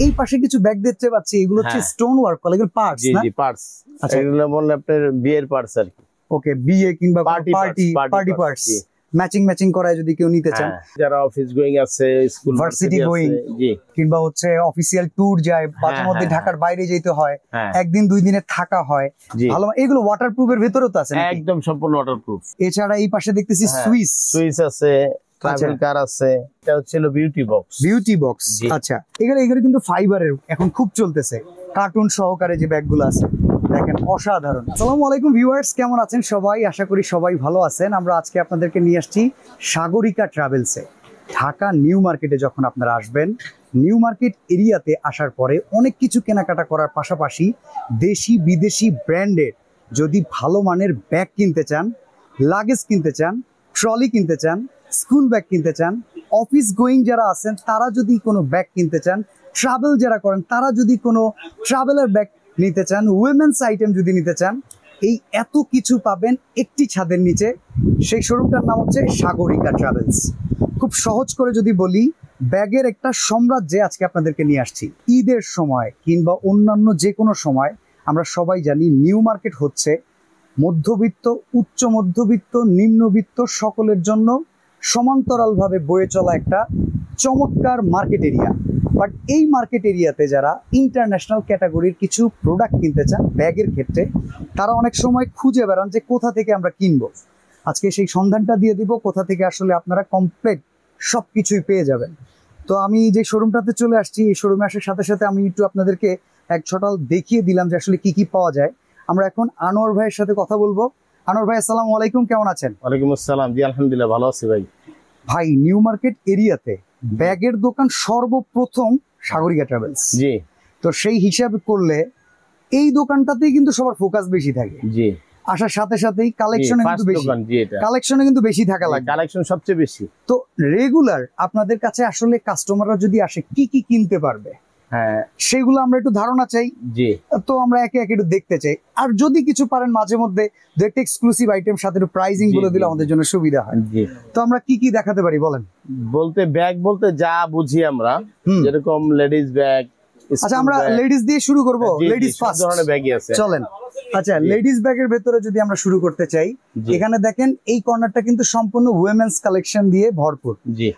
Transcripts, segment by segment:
এই পাশে কিছু ব্যাগ দেখতে পাচ্ছি, এগুলো হচ্ছে স্টোন ওয়ার্ক করা, এগুলো পার্টস না? জি পার্টস। আচ্ছা, এগুলো বললে আপনার বিয়ের পার্টস আর কি। ওকে, বিয়ে কিংবা পার্টি পার্টস ম্যাচিং করায় যদি কেউ নিতে চান, যারা অফিস গোয়িং আছে, স্কুল ভার্সিটি গোয়িং, কিংবা হচ্ছে অফিসিয়াল ট্যুর যায়, মাঝে মধ্যে ঢাকার বাইরে যেতে হয়, একদিন দুই দিনে থাকা হয়, ভালো। এগুলো ওয়াটারপ্রুফ এর ভিতরেও তো আছে? একদম সম্পূর্ণ ওয়াটারপ্রুফ। এছাড়া এই পাশে দেখতেছি সুইস আছে, ট্রাভেল কার আছে, এটা হচ্ছে বিউটি বক্স। আচ্ছা, এগুলো কিন্তু ফাইবারের এখন খুব চলতেছে, কার্টুন সহকারে যে ব্যাগগুলো আছে দেখেন, অসাধারণ। আসসালামু আলাইকুম ভিউয়ার্স, কেমন আছেন সবাই? আশা করি সবাই ভালো আছেন। আমরা আজকে আপনাদেরকে নিয়ে আসছি সাগরিকা ট্রাভেলসে। ঢাকা নিউ মার্কেটে যখন আপনারা আসবেন, নিউ মার্কেট এরিয়াতে আসার পরে অনেক কিছু কেনাকাটা করার পাশাপাশি দেশি বিদেশি ব্র্যান্ডের যদি ভালো মানের ব্যাগ কিনতে চান, লাগেজ কিনতে চান, ট্রলি কিনতে চান, স্কুল ব্যাগ কিনতে চান, অফিস গোয়িং যারা আছেন তারা যদি কোনো ব্যাগ কিনতে চান, ট্রাভেল যারা করেন তারা যদি কোনো ট্রাভেলার ব্যাগ নিতে চান, উইমেন্স আইটেম যদি নিতে চান, এই এত কিছু পাবেন একটি ছাদের নিচে। সেই শোরুমটার নাম হচ্ছে সাগরিকা ট্রাভেলস। খুব সহজ করে যদি বলি, ব্যাগের একটা সাম্রাজ্যে আজকে আপনাদেরকে নিয়ে আসছি। ঈদের সময় কিংবা অন্যান্য যে কোনো সময় আমরা সবাই জানি নিউ মার্কেট হচ্ছে মধ্যবিত্ত, উচ্চ মধ্যবিত্ত, নিম্নবিত্ত সকলের জন্য সমান্তরালভাবে বয়ে চলা একটা চমৎকার মার্কেট এরিয়া। বাট এই মার্কেট এরিয়াতে যারা ইন্টারন্যাশনাল ক্যাটাগরির কিছু প্রোডাক্ট কিনতে চান ব্যাগের ক্ষেত্রে, তারা অনেক সময় খুঁজে বেড়ান যে কোথা থেকে আমরা কিনবো। আজকে সেই সন্ধানটা দিয়ে দিব, কোথা থেকে আসলে আপনারা কমপ্লিট সব কিছুই পেয়ে যাবেন। তো আমি যে শোরুমটাতে চলে আসছি, এই শোরুমে আসার সাথে সাথে আমি একটু আপনাদেরকে এক ছটাল দেখিয়ে দিলাম যে আসলে কি কি পাওয়া যায়। আমরা এখন আনোয়ার ভাইয়ের সাথে কথা বলবো। আনোয়ার ভাই, আসসালামু আলাইকুম, কেমন আছেন? ওয়ালাইকুম আসসালাম। জি আলহামদুলিল্লাহ, ভালো আছি ভাই। ভাই, নিউ মার্কেট এরিয়াতে ব্যাগের দোকান সর্বপ্রথম সাগরিকা ট্রাভেলস। জি। তো সেই হিসাবে করলে এই দোকানটাতেই কিন্তু সবার ফোকাস বেশি থাকে। জি। আসার সাথে সাথেই কালেকশনে কিন্তু বেশি থাকা লাগে, কালেকশন সবচেয়ে বেশি। তো রেগুলার আপনাদের কাছে আসলে কাস্টমাররা যদি আসে কি কি কিনতে পারবে, হ্যাঁ, সেগুলো আমরা একটু ধারণা চাই। জি। তো আমরা একে একে একটু দেখতে চাই, আর যদি কিছু পারেন মাঝে মধ্যে দু একটা এক্সক্লুসিভ আইটেম সাথে একটু প্রাইসিং বলে দিলে আমাদের জন্য সুবিধা হয়। জি। তো আমরা কি কি দেখাতে পারি বলেন? বলতে ব্যাগ বলতে যা বুঝি আমরা, যেরকম লেডিস ব্যাগ। আচ্ছা, আমরা লেডিস দিয়ে শুরু করব। লেডিস ফার্স্ট ধরনের ব্যাগই আছে, চলেন। আচ্ছা, লেডিস ব্যাগের ভেতরে যদি আমরা শুরু করতে চাই, এখানে দেখেন এই কর্নারটা কিন্তু সম্পূর্ণ উইমেন্স কালেকশন দিয়ে ভরপুর।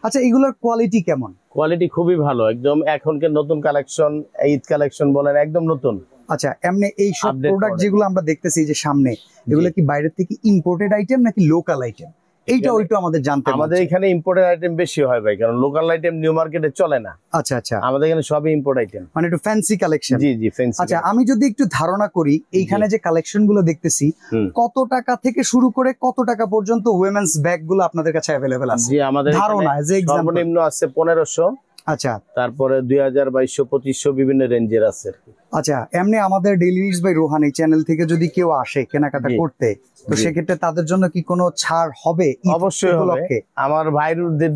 আচ্ছা, এগুলোর কোয়ালিটি কেমন? কোয়ালিটি খুবই ভালো, একদম এখনকার নতুন কালেকশন, ঈদ কালেকশন বলেন, একদম নতুন। আচ্ছা, এমনি এই সব প্রোডাক্ট যেগুলো আমরা দেখতেছি যে সামনে, এগুলো কি বাইরে থেকে ইম্পোর্টেড আইটেম নাকি লোকাল আইটেম? এইটা ওইটা আমাদের জানতে হবে। আমাদের এখানে ইম্পোর্টেড আইটেম বেশি হয় ভাই, কারণ লোকাল আইটেম নিউ মার্কেটে চলে না। আচ্ছা আচ্ছা, আমাদের এখানে সবই ইম্পোর্ট আইটেম, মানে একটু ফ্যান্সি কালেকশন। জি জি, ফ্যান্সি। আচ্ছা, আমি যদি একটু ধারণা করি, এইখানে যে কালেকশন গুলো দেখতেছি, কত টাকা থেকে শুরু করে কত টাকা পর্যন্ত উইমেন্স ব্যাগ গুলো আপনাদের কাছে অ্যাভেলেবেল আছে? জি, আমাদের ধারণা যে সর্বনিম্ন আছে 1500। আচ্ছা, তারপরে 2000, 2200, 2500 বিভিন্ন রেঞ্জের আছে। আচ্ছা, এমনি আমাদের ডেইলি নিউজ বাই রোহান এই চ্যানেল থেকে যদি কেউ আসে কেনাকাটা করতে, তো সেক্ষেত্রে তাদের জন্য কি কোনো ছাড় হবে? অবশ্যই হবে। আমার ভাইদের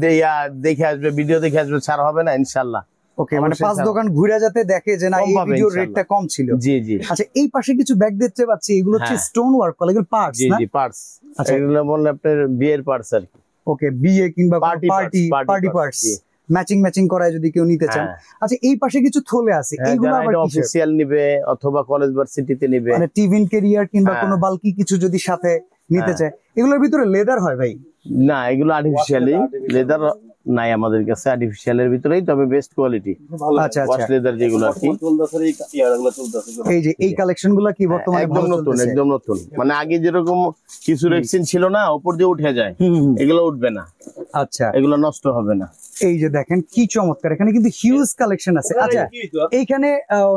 দেখে আসবে, ভিডিও দেখে আসবে, ছাড় হবে না ইনশাআল্লাহ। ওকে, মানে 5 দোকান ঘুরে যাতে দেখে যে না, এই ভিডিওর রেটটা কম ছিল। জি জি। আচ্ছা, এই পাশে কিছু ব্যাগ দেখতে পাচ্ছি, এগুলো হচ্ছে স্টোন ওয়ার্ক করা, এগুলো পার্টস না? জি পার্টস। আচ্ছা, এগুলো বললে আপনার বিয়ের পার্টস আর কি। ওকে, বিয়ে কিংবা পার্টি পার্টস ম্যাচিং করায় যদি কেউ নিতে চান। আচ্ছা, এই পাশে কিছু থলে আছে, এইগুলো আবার অফিশিয়াল নিবে অথবা কলেজ ভার্সিটিতে নিবে, মানে টিফিন ক্যারিয়ার কিংবা কোনো বাল্কি কিছু যদি সাথে নিতে চায়। এগুলোর ভিতরে লেদার হয় ভাই? না, এগুলো আর্টিফিশিয়ালি, লেদার নাই আমাদের কাছে, আর্টিফিশিয়াল এর ভিতরেই, তবে বেস্ট কোয়ালিটি। আচ্ছা আচ্ছা, লেদার যেগুলো আর কি। এই যে এই কালেকশনগুলো কি বর্তমানে একদম নতুন, একদম নতুন, মানে আগে যেরকম কিছু রেক্সিন ছিল না, উপর দিয়ে উঠে যায়, এগুলো উঠবে না। আচ্ছা, এগুলো নষ্ট হবে না। এই যে দেখেন কি চমৎকার, এখানে কিন্তু হিউজ কালেকশন আছে। আচ্ছা, এইখানে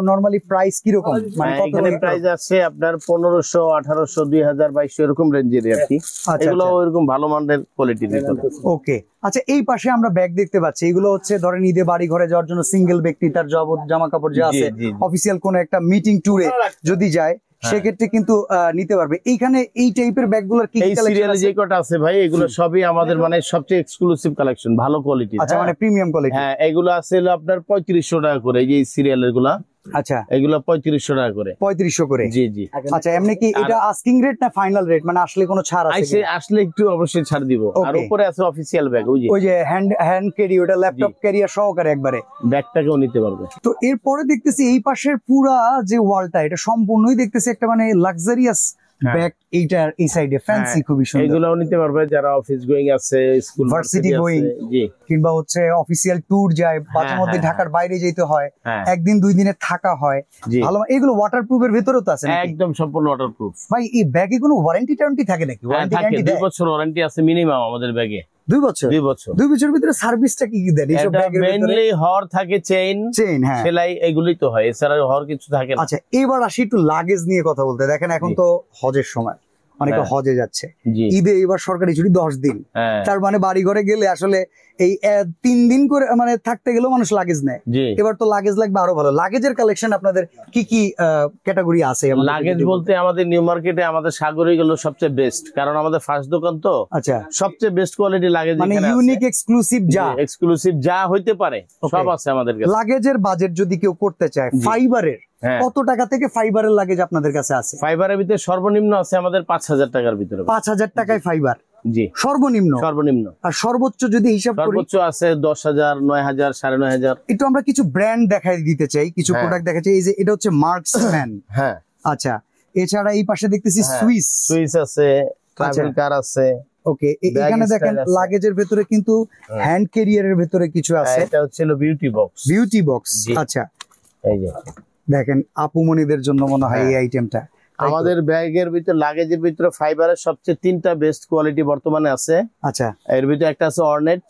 নরমালি প্রাইস কি রকম? মানে এখানে প্রাইস আছে আপনার 1500, 1800, 2000, 2200 এরকম রেঞ্জের আর কি। এগুলো এরকম ভালো মানের কোয়ালিটির। ওকে, আচ্ছা, এই পাশে আমরা ব্যাগ দেখতে পাচ্ছি, এগুলো হচ্ছে ধরেন ঈদে বাড়ি ঘরে যাওয়ার জন্য সিঙ্গেল ব্যক্তি তার জামা কাপড় যে আছে, অফিসিয়াল কোন একটা মিটিং ট্যুরে যদি যায় সেক্ষেত্রে কিন্তু নিতে পারবে। এইখানে এই টাইপের ব্যাগগুলোর কি সিরিয়াল যে কটা আছে ভাই, এগুলো সবই আমাদের মানে সবচেয়ে এক্সক্লুসিভ কালেকশন, ভালো কোয়ালিটি। আচ্ছা, মানে প্রিমিয়াম কোয়ালিটি। হ্যাঁ, এগুলো আছে আপনার 3500 টাকা করে, এই যে সিরিয়ালের গুলা আচ্ছা, এগুলো 3500 টাকা করে। 3500 করে? জি জি। আচ্ছা, এমনি কি এটা আস্কিং রেট না ফাইনাল রেট, মানে আসলে কোনো ছাড় আছে? আসলে একটু অবশ্যই ছাড় দিব। আর উপরে আছে অফিশিয়াল ব্যাগ, ওই যে হ্যান্ড ক্যারি, ওটা ল্যাপটপ ক্যারিয়ার সহকারে একবারে ব্যাগটাকেও নিতে পারবে। তো এরপরে দেখতেছি এই পাশের পুরা যে ওয়ালটা, এটা সম্পূর্ণই দেখতেছি একটা মানে লাক্সারিয়াস ব্যাগ। এইটার এই সাইডে ফ্যান্সি, খুবই সুন্দর। এগুলোও নিতে পারবে যারা অফিস গোয়িং আছে, স্কুল ভার্সিটি গোয়িং, জি, কিংবা হচ্ছে অফিসিয়াল ট্যুর যায়, মাঝে মধ্যে ঢাকার বাইরে যেতে হয়, একদিন দুই দিনের থাকা হয়, ভালো। এগুলো ওয়াটারপ্রুফের ভিতরেও তো আছে? একদম সম্পূর্ণ ওয়াটারপ্রুফ। ভাই, এই ব্যাগে কোনো ওয়ারেন্টি ট্যারেন্টি থাকে নাকি? ওয়ারেন্টি 2 বছর ওয়ারেন্টি আছে মিনিমাম আমাদের ব্যাগে। 2 বছর? 2 বছর। 2 বছরের ভিতরে সার্ভিসটা কি কি দেন এইসব ব্যাগের ভিতরে? মেইনলি হর থাকে, চেইন, হ্যাঁ, সেলাই, এগুলোই তো হয়, এছাড়া হর কিছু থাকে না। আচ্ছা, এবার আসি একটু লাগেজ নিয়ে কথা বলতে। দেখেন এখন তো হজের সময়, অনেকে হজে যাচ্ছে, ঈদে এবার সরকারি ছুটি 10 দিন, তার মানে বাড়ি ঘরে গেলে আসলে এই 3 দিন করে মানে থাকতে গেলেও মানুষ লাগেজ নেয়। এবার তো লাগেজ লাগবে আরো ভালো। লাগেজের কালেকশন আপনাদের কি কি ক্যাটাগরি আছে? লাগেজ বলতে আমাদের নিউ মার্কেটে আমাদের সাগরে গেল সবচেয়ে বেস্ট, কারণ আমাদের ফার্স্ট দোকান তো। আচ্ছা, সবচেয়ে বেস্ট কোয়ালিটি লাগেজ, মানে ইউনিক এক্সক্লুসিভ যা হইতে পারে সব আছে আমাদের কাছে। লাগেজের বাজেট যদি কেউ করতে চায় ফাইবারের, কত টাকা থেকে ফাইবারের লাগেজ আপনাদের কাছে আছে? ফাইবারের ভিতরে সর্বনিম্ন আছে আমাদের 5000 টাকার ভিতরে। 5000 টাকায় ফাইবার? জি, সর্বনিম্ন। আর সর্বোচ্চ যদি হিসাব করি? সর্বোচ্চ আছে 10000, 9000, 9500। একটু আমরা কিছু ব্র্যান্ড দেখাই দিতে চাই, কিছু প্রোডাক্ট দেখা চাই। এই যে এটা হচ্ছে মার্কসম্যান। হ্যাঁ, আচ্ছা। এছাড়া এই পাশে দেখতেছি সুইস আছে, ট্রাভেল কার আছে। ওকে, এখানে দেখেন লাগেজের ভেতরে কিন্তু হ্যান্ড ক্যারিয়ারের ভেতরে কিছু আছে। এটা হচ্ছে বিউটি বক্স। আচ্ছা, এই যে দেখেন আপুমনিদের জন্য মনে হয় এই আইটেমটা। আমাদের ব্যাগের ভিতরে, লাগেজের ভিতরে ফাইবারের সবচেয়ে 3টা বেস্ট কোয়ালিটি বর্তমানে আছে। আচ্ছা, এর ভিতরে একটা আছে অর্নেট,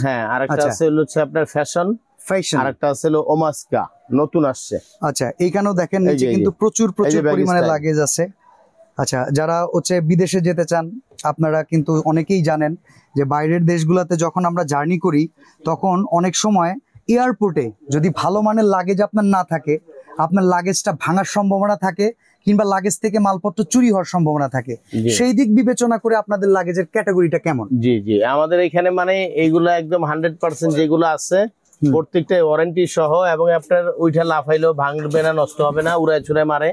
হ্যাঁ, আরেকটা আছে হচ্ছে আপনার ফ্যাশন, আরেকটা আছে ওমাস্কা, নতুন আসছে। আচ্ছা, এইখানেও দেখেন নিচে কিন্তু প্রচুর পরিমাণে লাগেজ আছে। আচ্ছা, যারা হচ্ছে বিদেশে যেতে চান, আপনারা কিন্তু অনেকেই জানেন যে বাইরের দেশগুলোতে যখন আমরা জার্নি করি তখন অনেক সময় এয়ারপোর্টে যদি ভালো মানের লাগেজ আপনার না থাকে, আপনার লাগেজটা ভাঙার সম্ভাবনা থাকে, কিংবা লাগেজ থেকে মালপত্র চুরি হওয়ার সম্ভাবনা থাকে। সেই দিক বিবেচনা করে আপনাদের লাগেজের ক্যাটাগরিটা কেমন? জি জি, আমাদের এখানে মানে এইগুলা একদম 100% যেগুলো আছে প্রত্যেকটা ওয়ারেন্টি সহ, এবং আপনার ওইটা লাফাইলেও ভাঙবে না, নষ্ট হবে না, উড়ায় ছুড়ে মারে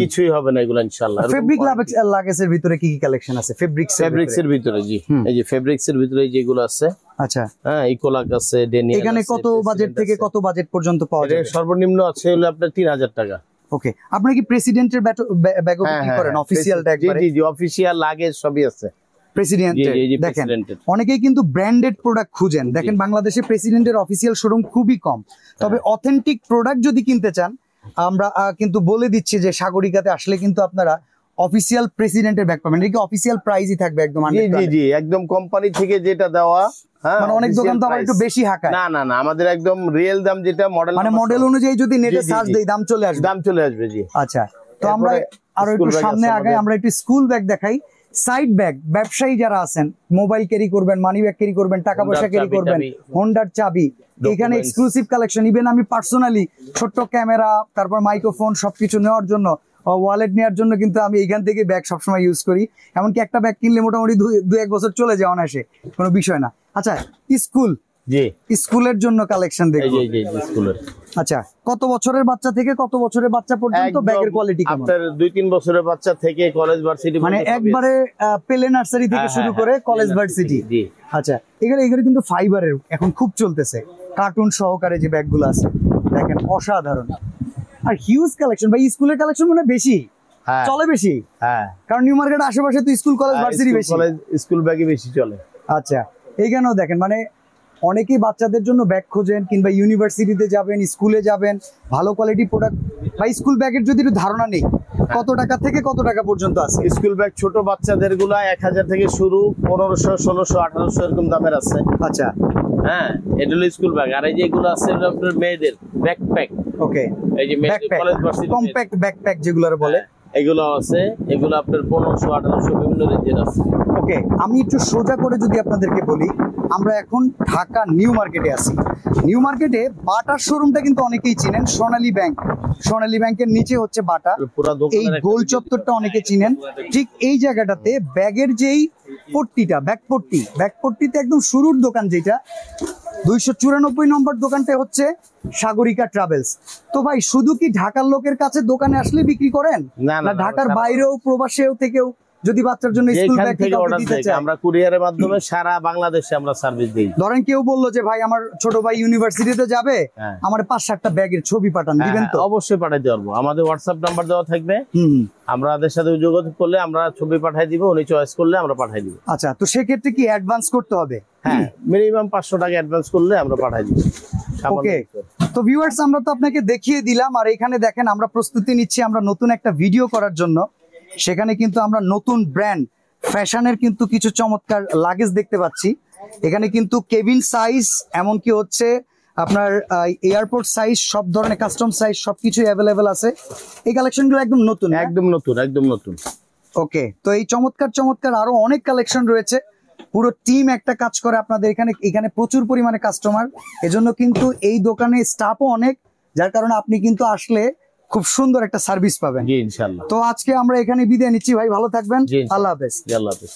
কিছুই হবে না এগুলো ইনশাআল্লাহ। ফেব্রিক লাগেজের ভিতরে কি কি কালেকশন আছে? ফেব্রিক্সের ভিতরে, জি, এই যে ফেব্রিক্সের ভিতরে যেগুলো আছে। আচ্ছা, হ্যাঁ, ইকোলাক আছে, ডেনিয়াল। এখানে কত বাজেট থেকে কত বাজেট পর্যন্ত পাওয়া যায়? সর্বনিম্ন আছে হলো আপনার 3000 টাকা। ওকে, আপনারা কি প্রেসিডেন্টের ব্যাগ বিক্রি করেন? Official tag? জি জি, অফিশিয়াল লাগেজ সবই আছে প্রেসিডেন্টের। দেখেন অনেকেই কিন্তু ব্র্যান্ডেড প্রোডাক্ট খুঁজেন। দেখেন বাংলাদেশে প্রেসিডেন্টের অফিসিয়াল শোরুম খুবই কম, তবে অথেন্টিক প্রোডাক্ট যদি কিনতে চান আমরা কিন্তু বলে দিচ্ছি যে সাগরিকাতে আসলে কিন্তু আপনারা অফিসিয়াল প্রেসিডেন্টের ব্যাগ পাবেন। এটা অফিসিয়াল প্রাইসই থাকবে একদম। জি জি, একদম কোম্পানি থেকে যেটা দেওয়া। মানে অনেক দোকান তো আবার একটু বেশি হাঁকায়। না না না, আমাদের একদম রিয়েল দাম, যেটা মডেল, মানে মডেল অনুযায়ী যদি নেটে সার্চ দেই দাম চলে আসবে। জি, আচ্ছা। তো আমরা আরো একটু সামনে আগাই, আমরা একটু স্কুল ব্যাগ দেখাই। সাইড ব্যাগ, ব্যবসায়ী যারা আছেন, মোবাইল ক্যারি করবেন, মানি ব্যাগ ক্যারি করবেন, টাকা পয়সা ক্যারি করবেন, হোন্ডার চাবি, এখানে এক্সক্লুসিভ কালেকশন। ইভেন আমি পার্সোনালি ছোট্ট ক্যামেরা, তারপর মাইক্রোফোন সবকিছু নেওয়ার জন্য, ওয়ালেট নেওয়ার জন্য কিন্তু আমি এখান থেকে ব্যাগ সবসময় ইউজ করি। এমনকি একটা ব্যাগ কিনলে মোটামুটি 2-1 বছর চলে যায় অনায়াসে, কোনো বিষয় না। আচ্ছা, স্কুলের জন্য কালেকশন দেখবো। আচ্ছা, কত বছরের বাচ্চা থেকে কত বছরের বাচ্চা পর্যন্ত ব্যাগের কোয়ালিটি কেমন? আপনার 2-3 বছরের বাচ্চা থেকে কলেজ ভার্সিটি, মানে একবারে প্লে নার্সারি থেকে শুরু করে কলেজ ভার্সিটি। আচ্ছা, এগুলো কিন্তু ফাইবারের এখন খুব চলতেছে, কার্টুন সহকারে যে ব্যাগগুলো আছে, দেখেন অসাধারণ। আর হিউজ কালেকশন। ভাই, স্কুলের কালেকশন মানে বেশি চলে, বেশি, কারণ নিউ মার্কেট আশেপাশে তো স্কুল কলেজ ভার্সিটি বেশি, স্কুল ব্যাগই বেশি চলে। আচ্ছা, এইখানেও দেখেন মানে অনেকেই বাচ্চাদের জন্য ব্যাগ খোঁজেন, কিংবা ইউনিভার্সিটিতে যাবেন, স্কুলে যাবেন, ভালো কোয়ালিটি প্রোডাক্ট। ভাই, স্কুল ব্যাগের যদি একটু ধারণা নেই, কত টাকা থেকে কত টাকা পর্যন্ত আছে? স্কুল ব্যাগ ছোট বাচ্চাদের গুলা 1000 থেকে শুরু, 1500, 1600, 1800 এরকম দামের আছে। আচ্ছা, হ্যাঁ, এটা হলো স্কুল ব্যাগ। আর এই যেগুলো আছে আপনার মেয়েদের ব্যাকপ্যাক। ওকে, এই যে কলেজ ভার্সিটি কম্প্যাক্ট ব্যাকপ্যাক যেগুলো বলে, এগুলো আছে। এগুলো আপনার 1500, 1800 বিভিন্ন রেঞ্জের আছে। ওকে, আমি একটু সোজা করে যদি আপনাদেরকে বলি, আমরা এখন ঢাকা নিউ মার্কেটে আছি। নিউ মার্কেটে বাটার শোরুমটা কিন্তু অনেকেই চিনেন, সোনালী ব্যাংক। সোনালী ব্যাংকের নিচে হচ্ছে বাটা, এই গোল চত্বরটা অনেকে চিনেন। ঠিক এই জায়গাটাতে ব্যাগের যেই পট্টিটা, ব্যাগ পট্টিতে একদম শুরুর দোকান যেটা, 294 নম্বর দোকানটা হচ্ছে সাগরিকা ট্রাভেলস। তো ভাই শুধু কি ঢাকার লোকের কাছে দোকানে আসলে বিক্রি করেন, না, না ঢাকার বাইরেও প্রবাসেও থেকেও যদি বাচ্চার জন্য স্কুল ব্যাগ থেকে অর্ডার দেয় আমরা কুরিয়ারের মাধ্যমে সারা বাংলাদেশে আমরা সার্ভিস দিই। ধরেন কেউ বললো যে ভাই আমার ছোট ভাই ইউনিভার্সিটিতে যাবে, আমার 5-7টা ব্যাগের ছবি পাঠান, দিবেন তো? অবশ্যই পাঠাইতে পারবো, আমাদের হোয়াটসঅ্যাপ নাম্বার দেওয়া থাকবে, আমরা ওদের সাথে যোগাযোগ করলে আমরা ছবি পাঠাই দিব, উনি চয়েস করলে আমরা পাঠাই দিব। আচ্ছা, তো সেক্ষেত্রে কি অ্যাডভান্স করতে হবে? হ্যাঁ, মিনিমাম 500 টাকা অ্যাডভান্স করলে আমরা পাঠাই দিব। ওকে, তো ভিউয়ার্স আমরা তো আপনাকে দেখিয়ে দিলাম, আর এখানে দেখেন আমরা প্রস্তুতি নিচ্ছি আমরা নতুন একটা ভিডিও করার জন্য। সেখানে কিন্তু আমরা নতুন ব্র্যান্ড ফ্যাশনের কিন্তু কিছু চমৎকার লাগেজ দেখতে পাচ্ছি। এখানে কিন্তু কেবিন সাইজ, এমনকি হচ্ছে আপনার এয়ারপোর্ট সাইজ, সব ধরনের কাস্টম সাইজ সবকিছু অ্যাভেলেবেল আছে। এই কালেকশনগুলো একদম নতুন, একদম নতুন, একদম নতুন। ওকে, তো এই চমৎকার চমৎকার আরো অনেক কালেকশন রয়েছে। পুরো টিম একটা কাজ করে আপনাদের এখানে প্রচুর পরিমাণে কাস্টমার, এজন্য কিন্তু এই দোকানে স্টাফও অনেক, যার কারণে আপনি কিন্তু আসলে খুব সুন্দর একটা সার্ভিস পাবেন। জি ইনশাআল্লাহ। তো আজকে আমরা এখানে বিদায় নিচ্ছি ভাই, ভালো থাকবেন, আল্লাহ হাফেজ। আল্লাহ হাফেজ।